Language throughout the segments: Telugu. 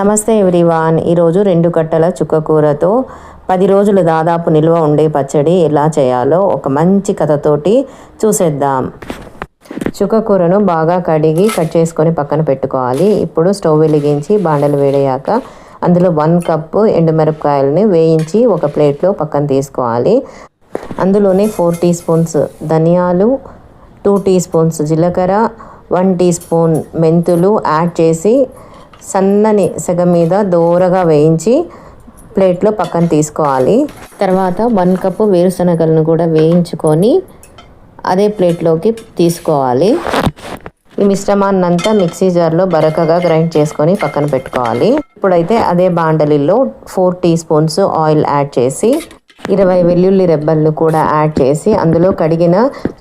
నమస్తే ఎవ్రీవాన్. ఈరోజు 2 కట్టల చుక్కకూరతో 10 రోజులు దాదాపు నిల్వ ఉండే పచ్చడి ఎలా చేయాలో ఒక మంచి కథతోటి చూసేద్దాం. చుక్కకూరను బాగా కడిగి కట్ చేసుకొని పక్కన పెట్టుకోవాలి. ఇప్పుడు స్టవ్ వెలిగించి బాండలు వేడయ్యాక అందులో 1 కప్పు ఎండుమిరపకాయలని వేయించి ఒక ప్లేట్లో పక్కన తీసుకోవాలి. అందులోనే 4 టీ స్పూన్స్ ధనియాలు, 2 టీ స్పూన్స్ జీలకర్ర, 1 టీ స్పూన్ మెంతులు యాడ్ చేసి సన్నని సెగ మీద దోరగా వేయించి ప్లేట్లో పక్కన తీసుకోవాలి. తర్వాత 1 కప్పు వేరుశనగలను కూడా వేయించుకొని అదే ప్లేట్లోకి తీసుకోవాలి. ఈ మిశ్రమాన్నంతా మిక్సీ జార్లో బరకగా గ్రైండ్ చేసుకొని పక్కన పెట్టుకోవాలి. ఇప్పుడైతే అదే బాండలిలో 4 టీ స్పూన్స్ ఆయిల్ యాడ్ చేసి 20 వెల్లుల్లి రెబ్బలను కూడా యాడ్ చేసి అందులో కడిగిన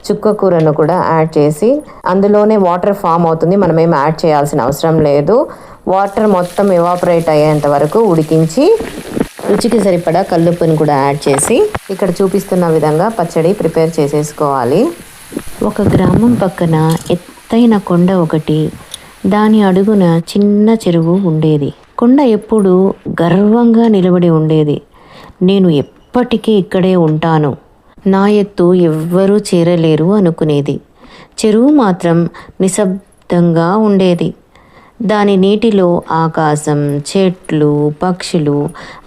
చుక్కకూరను కూడా యాడ్ చేసి అందులోనే వాటర్ ఫామ్ అవుతుంది. మనం ఏం యాడ్ చేయాల్సిన అవసరం లేదు. వాటర్ మొత్తం ఎవాపరేట్ అయ్యేంత వరకు ఉడికించి రుచికి సరిపడా కల్లుప్పుని కూడా యాడ్ చేసి ఇక్కడ చూపిస్తున్న విధంగా పచ్చడి ప్రిపేర్ చేసేసుకోవాలి. ఒక గ్రామం పక్కన ఎత్తైన కొండ ఒకటి, దాని అడుగున చిన్న చెరువు ఉండేది. కొండ ఎప్పుడూ గర్వంగా నిలబడి ఉండేది. నేను ఎప్పటికీ ఇక్కడే ఉంటాను, నా ఎత్తు ఎవ్వరూ చేరలేరు అనుకునేది. చెరువు మాత్రం నిశ్శబ్దంగా ఉండేది. దాని నీటిలో ఆకాశం, చెట్లు, పక్షులు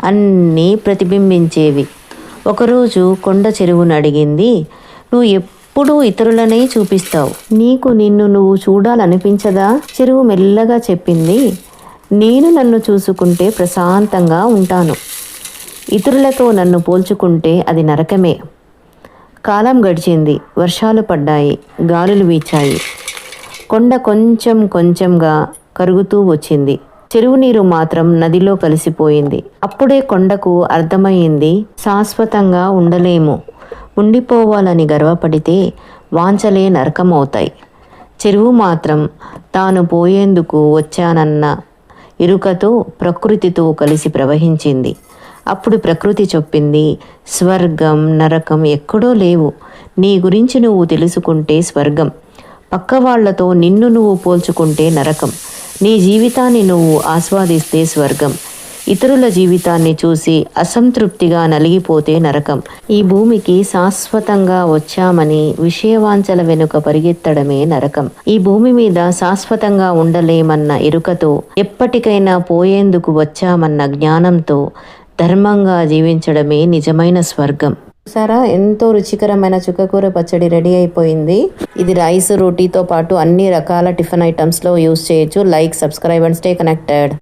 అన్నీ ప్రతిబింబించేవి. ఒకరోజు కొండ చెరువును అడిగింది, నువ్వు ఎప్పుడూ ఇతరులనే చూపిస్తావు, నీకు నిన్ను నువ్వు చూడాలనిపించదా? చెరువు మెల్లగా చెప్పింది, నేను నన్ను చూసుకుంటే ప్రశాంతంగా ఉంటాను, ఇతరులతో నన్ను పోల్చుకుంటే అది నరకమే. కాలం గడిచింది, వర్షాలు పడ్డాయి, గాలులు వీచాయి. కొండ కొంచెం కొంచెంగా కరుగుతూ వచ్చింది. చెరువు నీరు మాత్రం నదిలో కలిసిపోయింది. అప్పుడే కొండకు అర్థమయ్యింది, శాశ్వతంగా ఉండలేము, ఉండిపోవాలని గర్వపడితే వాంఛలే నరకమవుతాయి. చెరువు మాత్రం తాను పోయేందుకు వచ్చానన్న ఇరుకతో ప్రకృతితో కలిసి ప్రవహించింది. అప్పుడు ప్రకృతి చెప్పింది, స్వర్గం నరకం ఎక్కడో లేవు, నీ గురించి నువ్వు తెలుసుకుంటే స్వర్గం, పక్క వాళ్లతో నిన్ను నువ్వు పోల్చుకుంటే నరకం, నీ జీవితాన్ని నువ్వు ఆస్వాదిస్తే స్వర్గం, ఇతరుల జీవితాన్ని చూసి అసంతృప్తిగా నలిగిపోతే నరకం. ఈ భూమికి శాశ్వతంగా వచ్చామని విషయవాంఛల వెనుక పరిగెత్తడమే నరకం. ఈ భూమి మీద శాశ్వతంగా ఉండలేమన్న ఎరుకతో, ఎప్పటికైనా పోయేందుకు వచ్చామన్న జ్ఞానంతో ధర్మంగా జీవించడమే నిజమైన స్వర్గం. సరే, ఎంతో రుచికరమైన చుక్కకూర పచ్చడి రెడీ అయిపోయింది. ఇది రైస్, రోటీతో పాటు అన్ని రకాల టిఫిన్ ఐటమ్స్లో యూస్ చేయొచ్చు. Like, subscribe and stay connected.